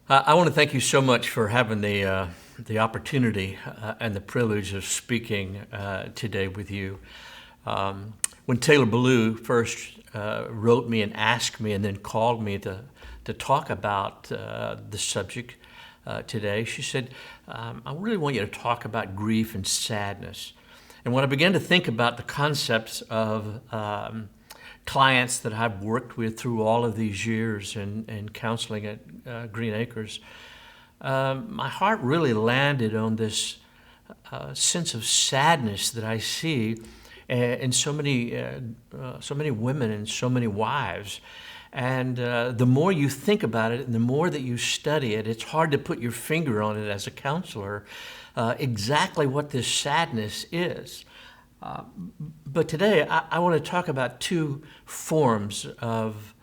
I want to thank you so much for having the opportunity and the privilege of speaking today with you. When Taylor Ballou first wrote me and asked me and then called me to talk about the subject today, she said, I really want you to talk about grief and sadness. And when I began to think about the concepts of clients that I've worked with through all of these years in counseling at Green Acres, my heart really landed on this sense of sadness that I see in so many women and so many wives. And the more you think about it and the more that you study it, it's hard to put your finger on it as a counselor, exactly what this sadness is. But today, I want to talk about two forms of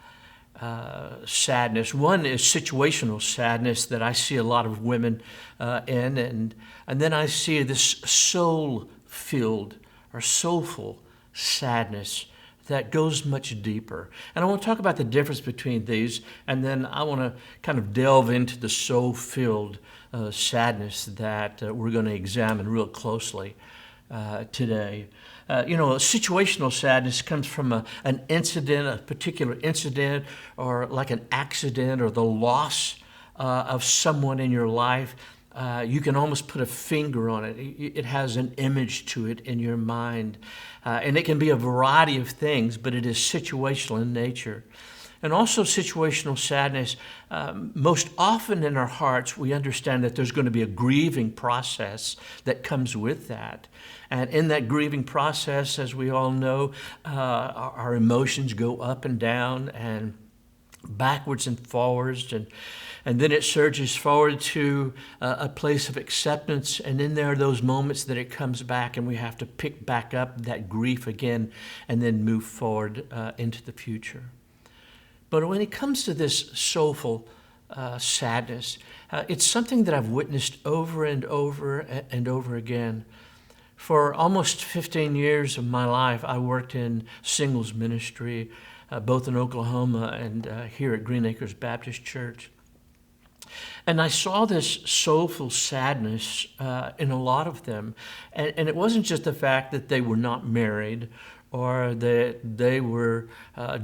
sadness. One is situational sadness that I see a lot of women in, and then I see this soul-filled or soulful sadness that goes much deeper. And I want to talk about the difference between these, and then I want to kind of delve into the soul-filled sadness that we're going to examine real closely today. Situational sadness comes from an incident, a particular incident, or like an accident, or the loss of someone in your life. You can almost put a finger on it. It has an image to it in your mind. And it can be a variety of things, but it is situational in nature. And also situational sadness, most often in our hearts, we understand that there's going to be a grieving process that comes with that. And in that grieving process, as we all know, our emotions go up and down and backwards and forwards, and then it surges forward to a place of acceptance, and then there are those moments that it comes back and we have to pick back up that grief again and then move forward into the future. But when it comes to this soulful sadness, it's something that I've witnessed over and over and over again. For almost 15 years of my life, I worked in singles ministry, both in Oklahoma and here at Green Acres Baptist Church. And I saw this soulful sadness in a lot of them. And it wasn't just the fact that they were not married or that they were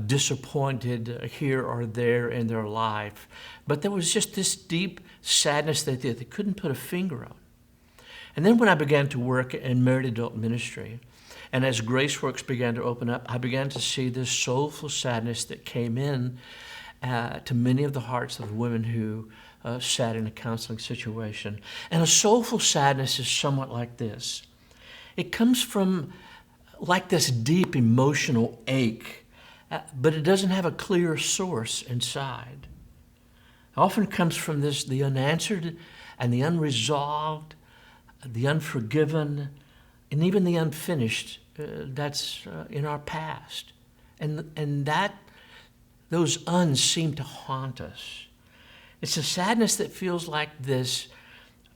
disappointed here or there in their life, but there was just this deep sadness that they couldn't put a finger on. And then when I began to work in married adult ministry, and as Grace Works began to open up, I began to see this soulful sadness that came in to many of the hearts of the women who sat in a counseling situation. And a soulful sadness is somewhat like this. It comes from like this deep emotional ache, but it doesn't have a clear source inside. It often comes from the unanswered and the unresolved, the unforgiven, and even the unfinished that's in our past. And that those uns seem to haunt us. It's a sadness that feels like this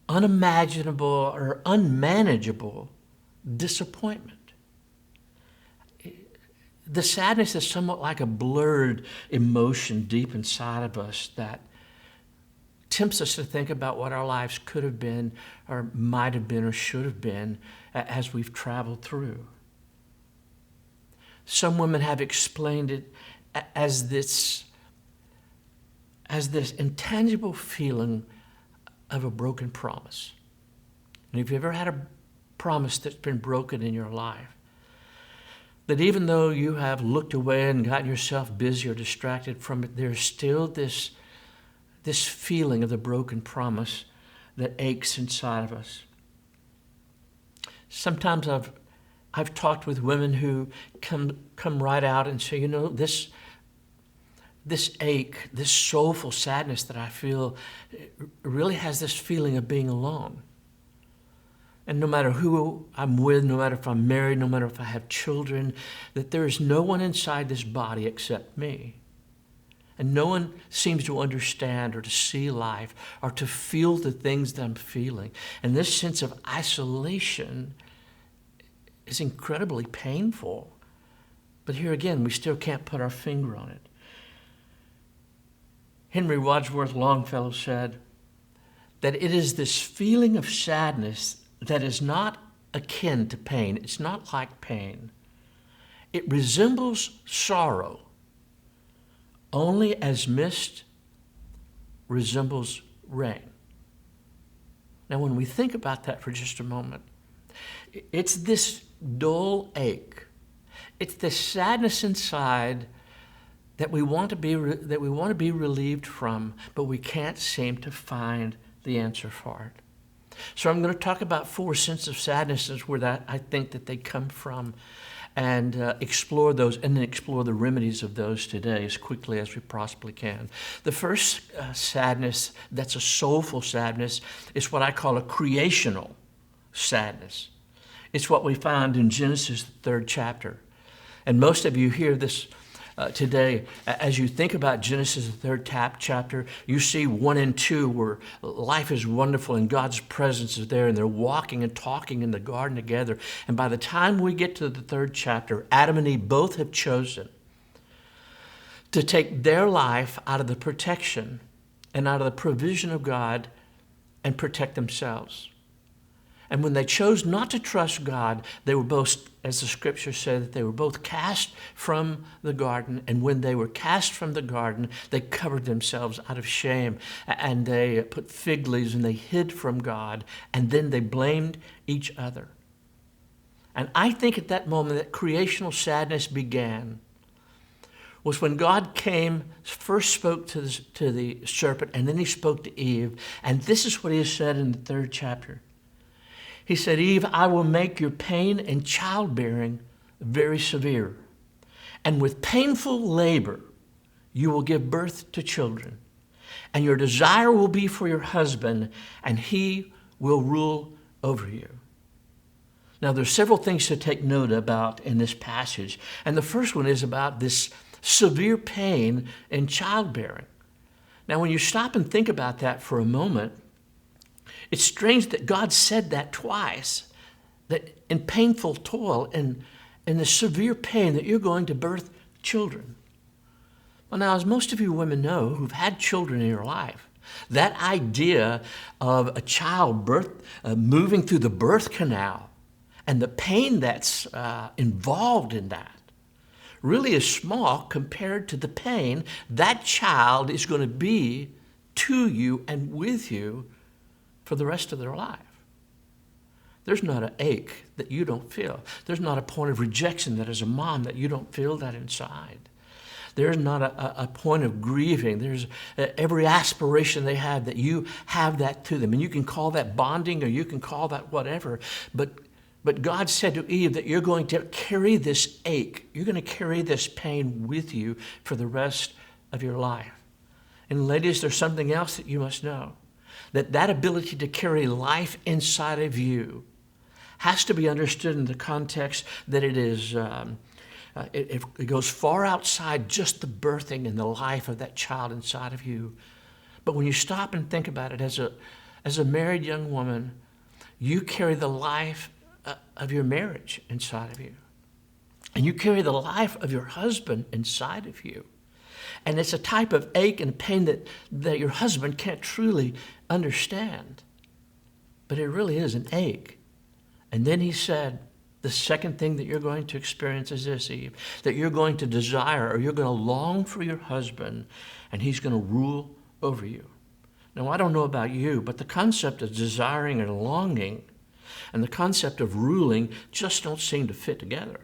unimaginable or unmanageable disappointment. The sadness is somewhat like a blurred emotion deep inside of us that tempts us to think about what our lives could have been or might have been or should have been as we've traveled through. Some women have explained it as this intangible feeling of a broken promise. And if you've ever had a promise that's been broken in your life, that even though you have looked away and gotten yourself busy or distracted from it, there's still this feeling of the broken promise that aches inside of us. Sometimes I've talked with women who come right out and say, this ache, this soulful sadness that I feel really has this feeling of being alone. And no matter who I'm with, no matter if I'm married, no matter if I have children, that there is no one inside this body except me. And no one seems to understand or to see life or to feel the things that I'm feeling. And this sense of isolation is incredibly painful. But here again, we still can't put our finger on it. Henry Wadsworth Longfellow said that it is this feeling of sadness that is not akin to pain. It's not like pain. It resembles sorrow only as mist resembles rain. Now, when we think about that for just a moment, it's this dull ache. It's this sadness inside that we want to be relieved from, but we can't seem to find the answer for it. So I'm going to talk about 4 senses of sadnesses where I think that they come from, and explore those, and then explore the remedies of those today as quickly as we possibly can. The first sadness that's a soulful sadness is what I call a creational sadness. It's what we find in Genesis, the 3rd chapter. And most of you hear this today. As you think about Genesis, the 3rd chapter, you see 1 and 2 where life is wonderful and God's presence is there and they're walking and talking in the garden together. And by the time we get to the 3rd chapter, Adam and Eve both have chosen to take their life out of the protection and out of the provision of God and protect themselves. And when they chose not to trust God, they were both, as the scripture said, that they were both cast from the garden. And when they were cast from the garden, they covered themselves out of shame. And they put fig leaves and they hid from God. And then they blamed each other. And I think at that moment that creational sadness began was when God came, first spoke to the serpent, and then he spoke to Eve. And this is what he said in the 3rd chapter. He said, Eve, I will make your pain in childbearing very severe. And with painful labor, you will give birth to children. And your desire will be for your husband, and he will rule over you. Now, there's several things to take note about in this passage. And the first one is about this severe pain in childbearing. Now, when you stop and think about that for a moment, it's strange that God said that twice, that in painful toil and in the severe pain that you're going to birth children. Well, now, as most of you women know who've had children in your life, that idea of a child moving through the birth canal and the pain that's involved in that really is small compared to the pain that child is going to be to you and with you for the rest of their life. There's not an ache that you don't feel. There's not a point of rejection that as a mom that you don't feel that inside. There's not a point of grieving. There's every aspiration they have that you have that to them. And you can call that bonding or you can call that whatever. But God said to Eve that you're going to carry this ache. You're going to carry this pain with you for the rest of your life. And ladies, there's something else that you must know. That ability to carry life inside of you has to be understood in the context that it is, it goes far outside just the birthing and the life of that child inside of you. But when you stop and think about it, as a married young woman, you carry the life of your marriage inside of you. And you carry the life of your husband inside of you. And it's a type of ache and pain that your husband can't truly understand. But it really is an ache. And then he said, the second thing that you're going to experience is this, Eve, that you're going to desire or you're going to long for your husband and he's going to rule over you. Now, I don't know about you, but the concept of desiring and longing and the concept of ruling just don't seem to fit together.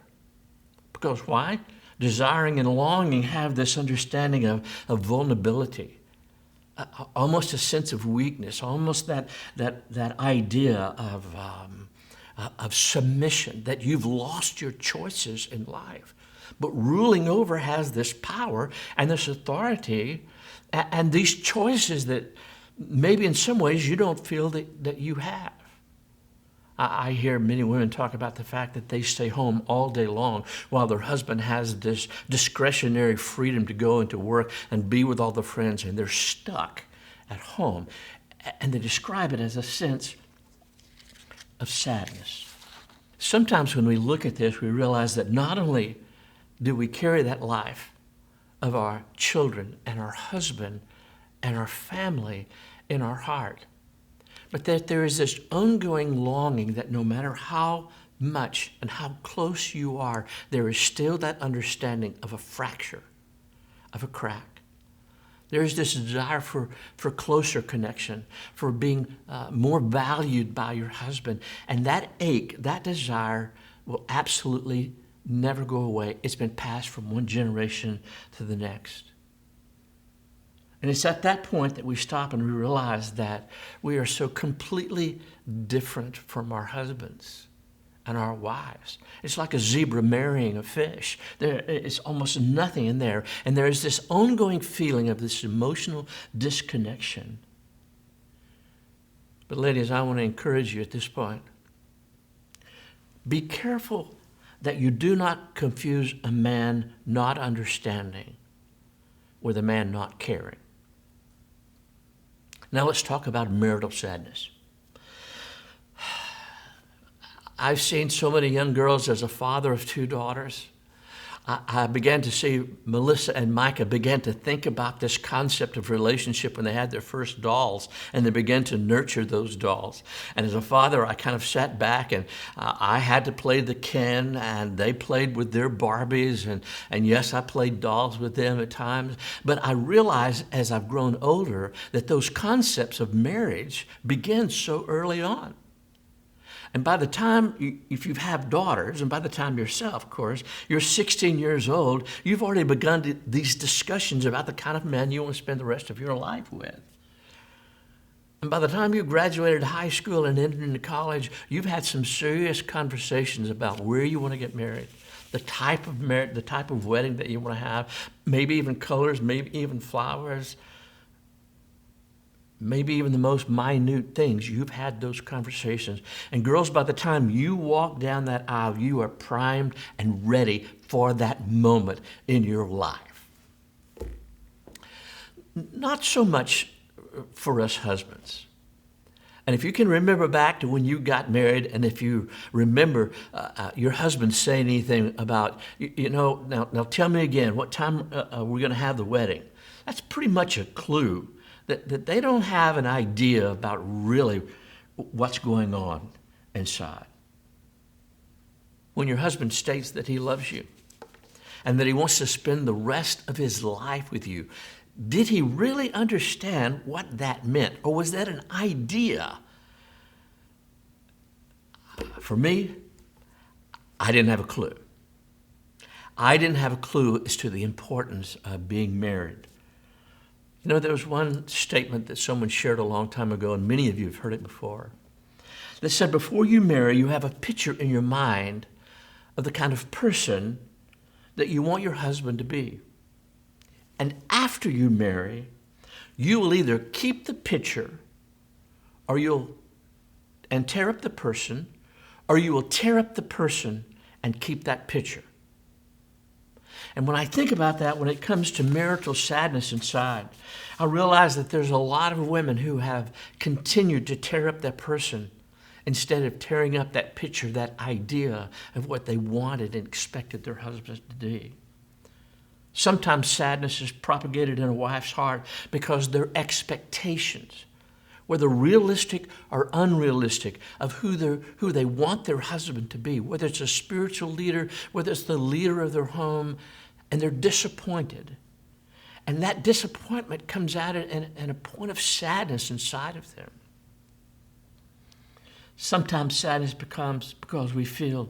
Because why? Desiring and longing have this understanding of vulnerability, almost a sense of weakness, almost that idea of submission, that you've lost your choices in life. But ruling over has this power and this authority and these choices that maybe in some ways you don't feel that you have. I hear many women talk about the fact that they stay home all day long while their husband has this discretionary freedom to go into work and be with all the friends, and they're stuck at home. And they describe it as a sense of sadness. Sometimes when we look at this, we realize that not only do we carry that life of our children and our husband and our family in our heart. But that there is this ongoing longing that no matter how much and how close you are, there is still that understanding of a fracture, of a crack. There is this desire for closer connection, for being more valued by your husband. And that ache, that desire will absolutely never go away. It's been passed from one generation to the next. And it's at that point that we stop and we realize that we are so completely different from our husbands and our wives. It's like a zebra marrying a fish. There is almost nothing in there. And there is this ongoing feeling of this emotional disconnection. But ladies, I want to encourage you at this point. Be careful that you do not confuse a man not understanding with a man not caring. Now let's talk about marital sadness. I've seen so many young girls as a father of 2 daughters. I began to see Melissa and Micah began to think about this concept of relationship when they had their first dolls, and they began to nurture those dolls. And as a father, I kind of sat back, and I had to play the Ken, and they played with their Barbies, and yes, I played dolls with them at times. But I realized as I've grown older that those concepts of marriage begin so early on. And by the time, if you have daughters, and by the time yourself, of course, you're 16 years old, you've already begun these discussions about the kind of man you want to spend the rest of your life with. And by the time you graduated high school and entered into college, you've had some serious conversations about where you want to get married, the type of marriage, the type of wedding that you want to have, maybe even colors, maybe even flowers. Maybe even the most minute things. You've had those conversations. And girls, by the time you walk down that aisle, you are primed and ready for that moment in your life. Not so much for us husbands. And if you can remember back to when you got married, and if you remember your husband saying anything about, now tell me again, what time we're going to have the wedding? That's pretty much a clue that they don't have an idea about really what's going on inside. When your husband states that he loves you and that he wants to spend the rest of his life with you, did he really understand what that meant? Or was that an idea? For me, I didn't have a clue. I didn't have a clue as to the importance of being married. There was one statement that someone shared a long time ago, and many of you have heard it before, that said, before you marry, you have a picture in your mind of the kind of person that you want your husband to be. And after you marry, you will either keep the picture and tear up the person, or you will tear up the person and keep that picture. And when I think about that, when it comes to marital sadness inside, I realize that there's a lot of women who have continued to tear up that person instead of tearing up that picture, that idea of what they wanted and expected their husbands to be. Sometimes sadness is propagated in a wife's heart because their expectations, whether realistic or unrealistic, of who they want their husband to be, whether it's a spiritual leader, whether it's the leader of their home, and they're disappointed. And that disappointment comes out in a point of sadness inside of them. Sometimes sadness becomes because we feel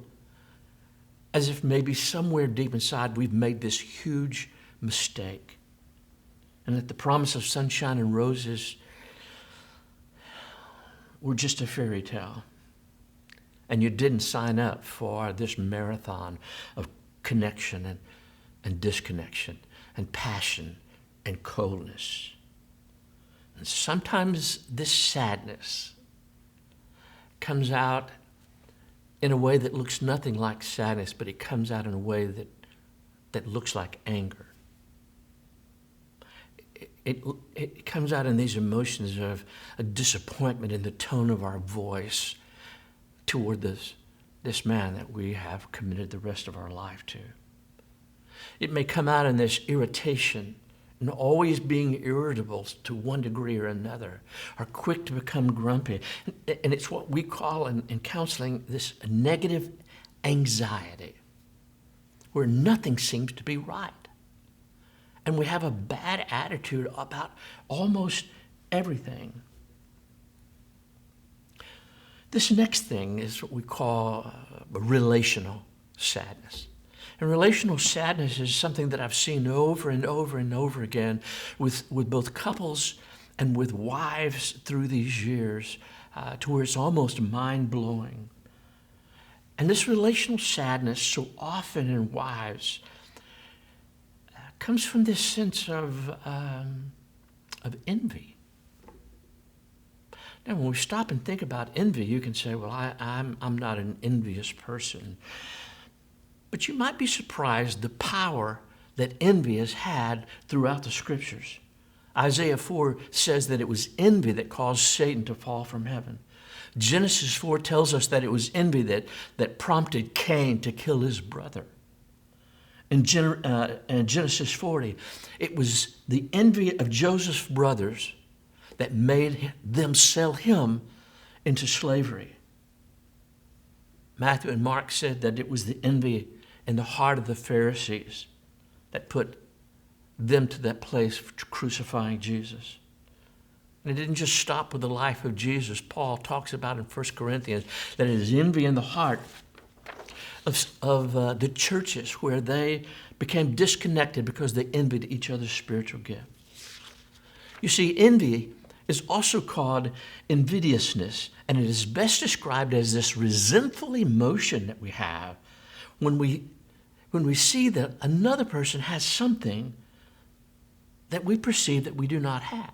as if maybe somewhere deep inside we've made this huge mistake, and that the promise of sunshine and roses were just a fairy tale, and you didn't sign up for this marathon of connection and disconnection and passion and coldness. And sometimes this sadness comes out in a way that looks nothing like sadness, but it comes out in a way that looks like anger. It comes out in these emotions of a disappointment in the tone of our voice toward this man that we have committed the rest of our life to. It may come out in this irritation and always being irritable to one degree or another, or quick to become grumpy. And it's what we call in counseling this negative anxiety, where nothing seems to be right. And we have a bad attitude about almost everything. This next thing is what we call relational sadness. And relational sadness is something that I've seen over and over and over again with both couples and with wives through these years, to where it's almost mind-blowing. And this relational sadness, so often in wives, comes from this sense of envy. Now, when we stop and think about envy, you can say, well, I'm not an envious person. But you might be surprised the power that envy has had throughout the Scriptures. Isaiah 4 says that it was envy that caused Satan to fall from heaven. Genesis 4 tells us that it was envy that prompted Cain to kill his brother. In Genesis 40, it was the envy of Joseph's brothers that made them sell him into slavery. Matthew and Mark said that it was the envy in the heart of the Pharisees that put them to that place of crucifying Jesus. And it didn't just stop with the life of Jesus. Paul talks about in 1 Corinthians that it is envy in the heart of the churches, where they became disconnected because they envied each other's spiritual gift. You see, envy is also called invidiousness, and it is best described as this resentful emotion that we have when we see that another person has something that we perceive that we do not have.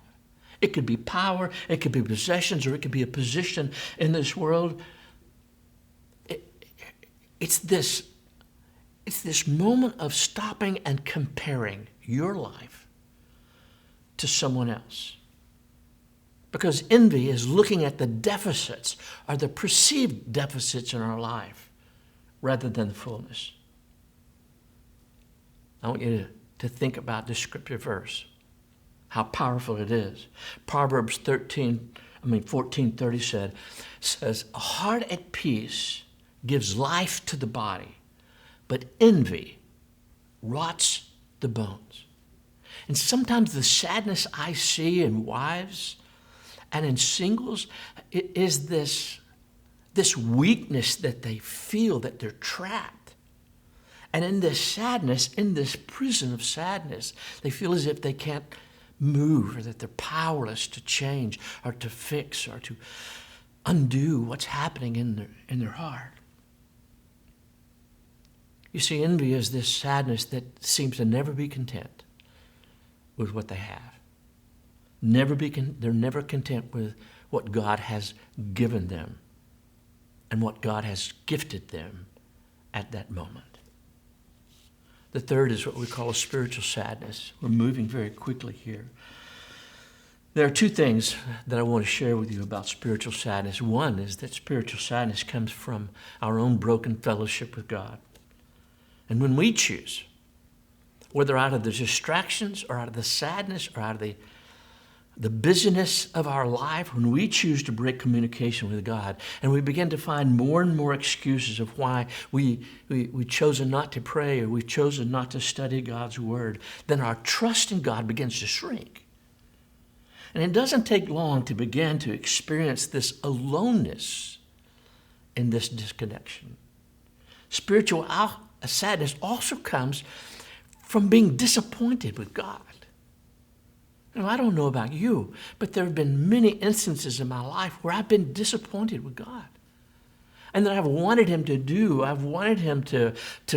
It could be power, it could be possessions, or it could be a position in this world. It's this moment of stopping and comparing your life to someone else. Because envy is looking at the deficits or the perceived deficits in our life rather than the fullness. I want you to think about this scripture verse, how powerful it is. Proverbs 14:30 says, a heart at peace gives life to the body, but envy rots the bones. And sometimes the sadness I see in wives and in singles is this weakness that they feel, that they're trapped. And in this sadness, in this prison of sadness, they feel as if they can't move, or that they're powerless to change or to fix or to undo what's happening in their heart. You see, envy is this sadness that seems to never be content with what they have. They're never content with what God has given them and what God has gifted them at that moment. The third is what we call a spiritual sadness. We're moving very quickly here. There are two things that I want to share with you about spiritual sadness. One is that spiritual sadness comes from our own broken fellowship with God. And when we choose, whether out of the distractions or out of the sadness or out of the busyness of our life, when we choose to break communication with God and we begin to find more and more excuses of why we've chosen not to pray or we've chosen not to study God's word, then our trust in God begins to shrink. And it doesn't take long to begin to experience this aloneness in this disconnection. Spiritual sadness also comes from being disappointed with God. Now, I don't know about you, but there have been many instances in my life where I've been disappointed with God. And that I've wanted him to do, I've wanted him to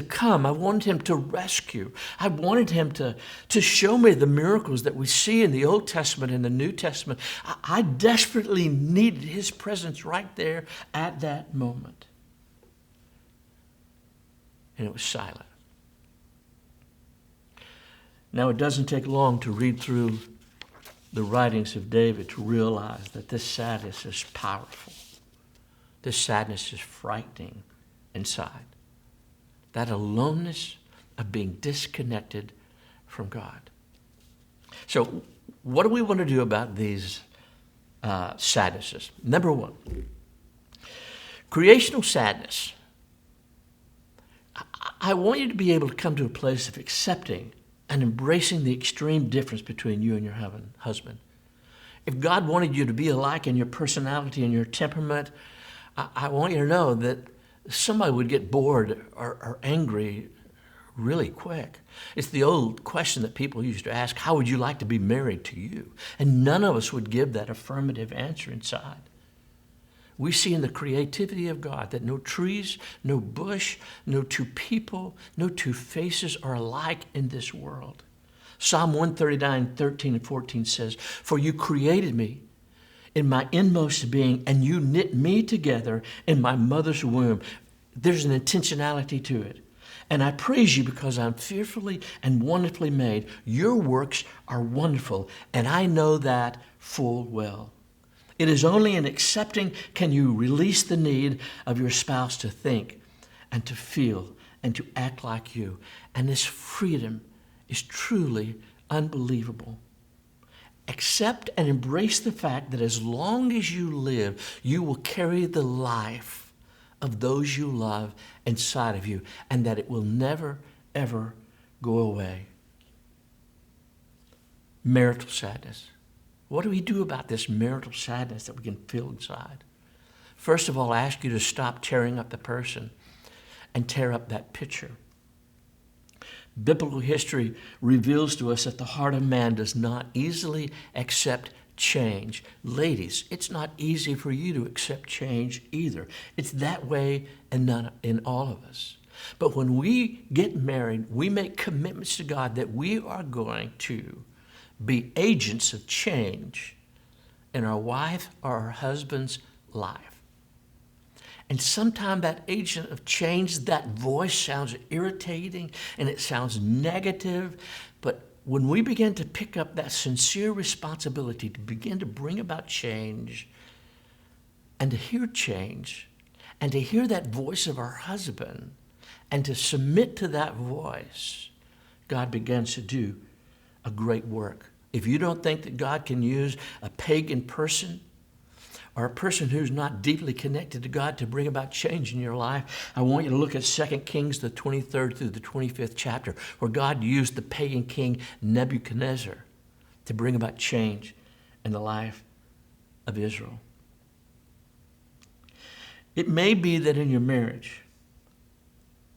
come, I wanted him to rescue. I wanted him to show me the miracles that we see in the Old Testament and the New Testament. I desperately needed his presence right there at that moment. And it was silent. Now, it doesn't take long to read through the writings of David to realize that this sadness is powerful. This sadness is frightening inside. That aloneness of being disconnected from God. So what do we want to do about these sadnesses? Number one, creational sadness. I want you to be able to come to a place of accepting and embracing the extreme difference between you and your husband. If God wanted you to be alike in your personality and your temperament, I want you to know that somebody would get bored or angry really quick. It's the old question that people used to ask, how would you like to be married to you? And none of us would give that affirmative answer inside. We see in the creativity of God that no trees, no bush, no two people, no two faces are alike in this world. Psalm 139, 13 and 14 says, "For you created me in my inmost being, and you knit me together in my mother's womb." There's an intentionality to it. "And I praise you because I'm fearfully and wonderfully made. Your works are wonderful, and I know that full well." It is only in accepting can you release the need of your spouse to think and to feel and to act like you. And this freedom is truly unbelievable. Accept and embrace the fact that as long as you live, you will carry the life of those you love inside of you, and that it will never, ever go away. Marital sadness. What do we do about this marital sadness that we can feel inside? First of all, I ask you to stop tearing up the person and tear up that picture. Biblical history reveals to us that the heart of man does not easily accept change. Ladies, it's not easy for you to accept change either. It's that way in all of us. But when we get married, we make commitments to God that we are going to be agents of change in our wife or our husband's life. And sometimes that agent of change, that voice sounds irritating and it sounds negative. But when we begin to pick up that sincere responsibility to begin to bring about change and to hear change and to hear that voice of our husband and to submit to that voice, God begins to do a great work. If you don't think that God can use a pagan person or a person who's not deeply connected to God to bring about change in your life, I want you to look at 2 Kings, the 23rd through the 25th chapter, where God used the pagan king Nebuchadnezzar to bring about change in the life of Israel. It may be that in your marriage,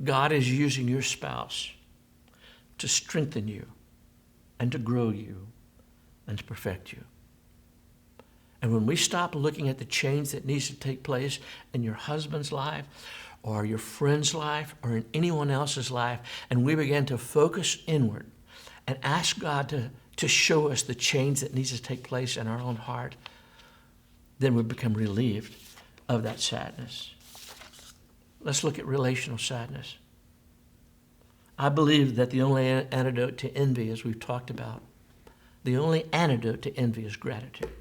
God is using your spouse to strengthen you and to grow you and to perfect you. And when we stop looking at the change that needs to take place in your husband's life or your friend's life or in anyone else's life, and we begin to focus inward and ask God to show us the change that needs to take place in our own heart, then we become relieved of that sadness. Let's look at relational sadness. I believe that the only antidote to envy, as we've talked about, the only antidote to envy is gratitude.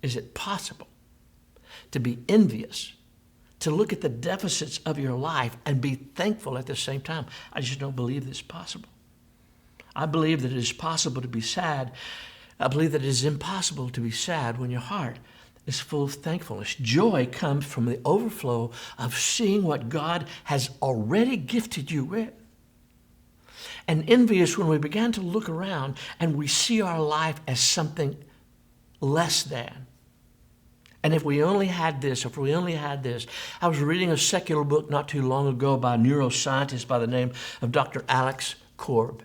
Is it possible to be envious, to look at the deficits of your life and be thankful at the same time? I just don't believe it's possible. I believe that it is possible to be sad. I believe that it is impossible to be sad when your heart is full of thankfulness. Joy comes from the overflow of seeing what God has already gifted you with. And envy is when we begin to look around and we see our life as something less than. And if we only had this, if we only had this. I was reading a secular book not too long ago by a neuroscientist by the name of Dr. Alex Korb.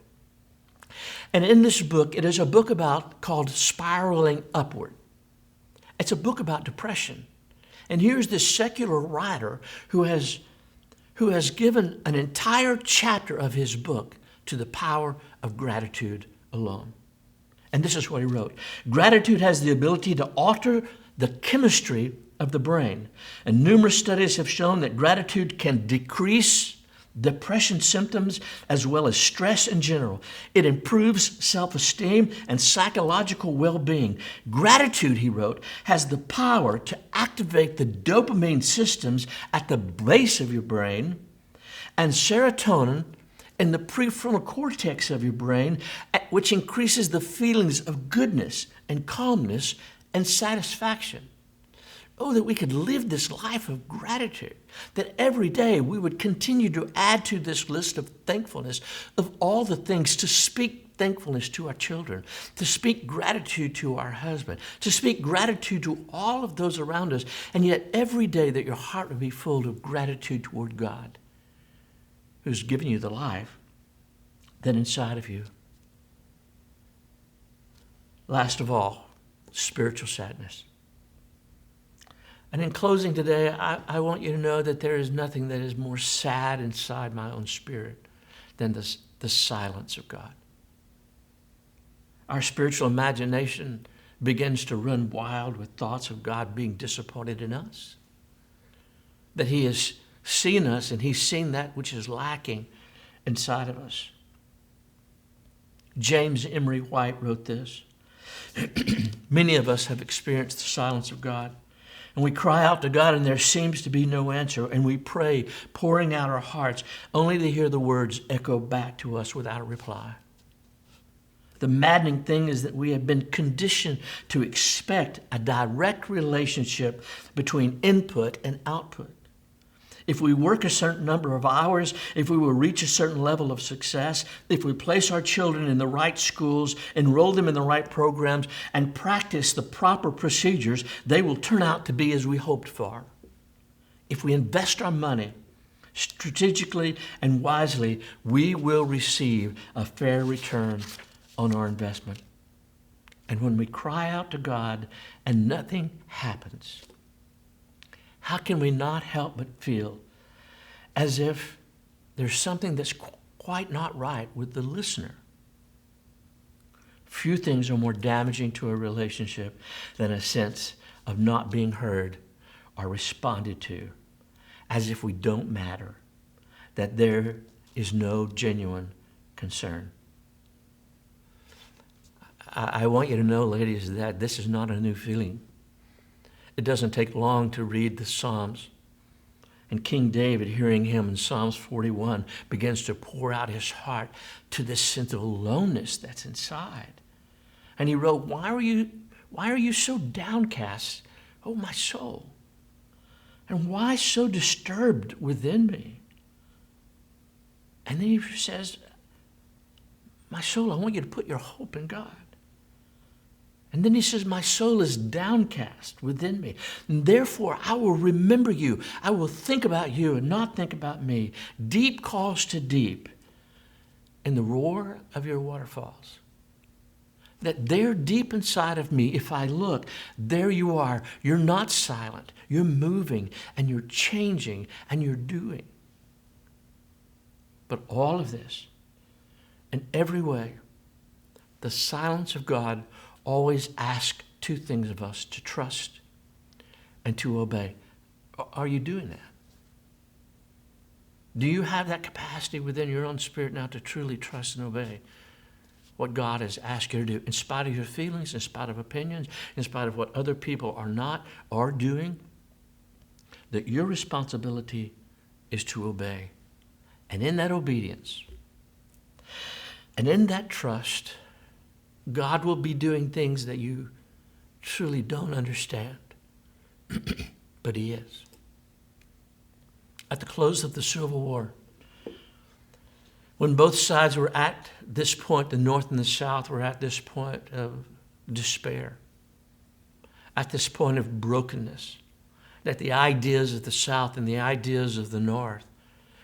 And in this book, it is a book called Spiraling Upward. It's a book about depression. And here's this secular writer who has given an entire chapter of his book to the power of gratitude alone. And this is what he wrote. Gratitude has the ability to alter the chemistry of the brain. And numerous studies have shown that gratitude can decrease depression symptoms as well as stress in general. It improves self-esteem and psychological well-being. Gratitude, he wrote, has the power to activate the dopamine systems at the base of your brain and serotonin in the prefrontal cortex of your brain, which increases the feelings of goodness and calmness and satisfaction. Oh, that we could live this life of gratitude, that every day we would continue to add to this list of thankfulness of all the things, to speak thankfulness to our children, to speak gratitude to our husband, to speak gratitude to all of those around us, and yet every day that your heart would be full of gratitude toward God, who's given you the life that inside of you. Last of all, spiritual sadness. And in closing today, I want you to know that there is nothing that is more sad inside my own spirit than the silence of God. Our spiritual imagination begins to run wild with thoughts of God being disappointed in us, that he has seen us and he's seen that which is lacking inside of us. James Emery White wrote this: many of us have experienced the silence of God, and we cry out to God and there seems to be no answer, and we pray, pouring out our hearts, only to hear the words echo back to us without a reply. The maddening thing is that we have been conditioned to expect a direct relationship between input and output. If we work a certain number of hours, if we will reach a certain level of success, if we place our children in the right schools, enroll them in the right programs, and practice the proper procedures, they will turn out to be as we hoped for. If we invest our money strategically and wisely, we will receive a fair return on our investment. And when we cry out to God and nothing happens, how can we not help but feel as if there's something that's quite not right with the listener? Few things are more damaging to a relationship than a sense of not being heard or responded to, as if we don't matter, that there is no genuine concern. I want you to know, ladies, that this is not a new feeling. It doesn't take long to read the Psalms. And King David, hearing him in Psalms 41, begins to pour out his heart to this sense of aloneness that's inside. And he wrote, why are you so downcast, oh my soul? And why so disturbed within me? And then he says, my soul, I want you to put your hope in God. And then he says, my soul is downcast within me. And therefore, I will remember you. I will think about you and not think about me. Deep calls to deep in the roar of your waterfalls. That there deep inside of me, if I look, there you are. You're not silent. You're moving and you're changing and you're doing. But all of this, in every way, the silence of God always asks two things of us: to trust and to obey. Are you doing that? Do you have that capacity within your own spirit now to truly trust and obey what God has asked you to do, in spite of your feelings, in spite of opinions, in spite of what other people are not or doing? That your responsibility is to obey. And in that obedience and in that trust, God will be doing things that you truly don't understand, but he is. At the close of the Civil War, when both sides were at this point, the North and the South were at this point of despair, at this point of brokenness, that the ideas of the South and the ideas of the North,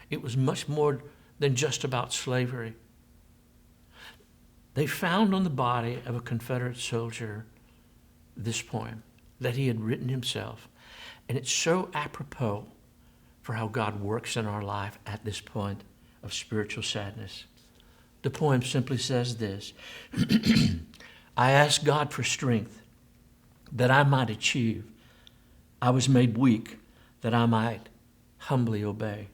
it was much more than just about slavery. They found on the body of a Confederate soldier this poem that he had written himself. And it's so apropos for how God works in our life at this point of spiritual sadness. The poem simply says this: I asked God for strength that I might achieve. I was made weak that I might humbly obey.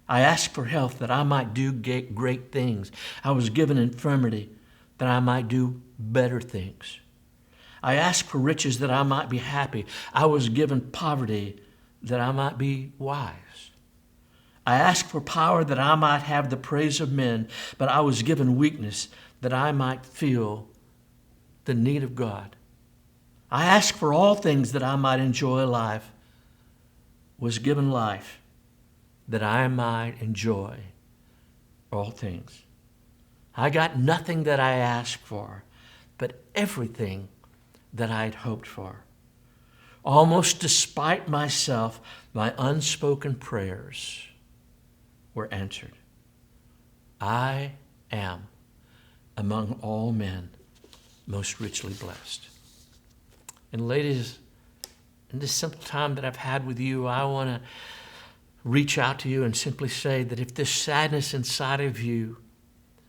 I asked for health that I might do great things. I was given infirmity that I might do better things. I asked for riches that I might be happy. I was given poverty that I might be wise. I asked for power that I might have the praise of men, but I was given weakness that I might feel the need of God. I asked for all things that I might enjoy life, was given life that I might enjoy all things. I got nothing that I asked for, but everything that I had hoped for. Almost despite myself, my unspoken prayers were answered. I am among all men most richly blessed. And ladies, in this simple time that I've had with you, I want to reach out to you and simply say that if there's sadness inside of you,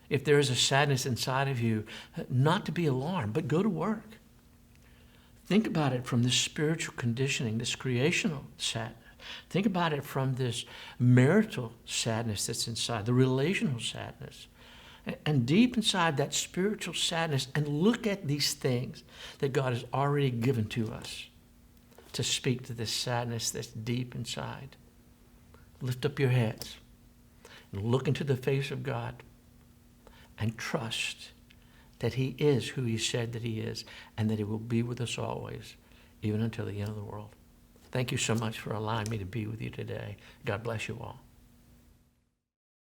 if there is a sadness inside of you, not to be alarmed, but go to work. Think about it from this spiritual conditioning, this creational sadness. Think about it from this marital sadness that's inside, the relational sadness. And deep inside that spiritual sadness, and look at these things that God has already given to us to speak to this sadness that's deep inside. Lift up your heads and look into the face of God and trust that He is who He said that He is, and that He will be with us always, even until the end of the world. Thank you so much for allowing me to be with you today. God bless you all.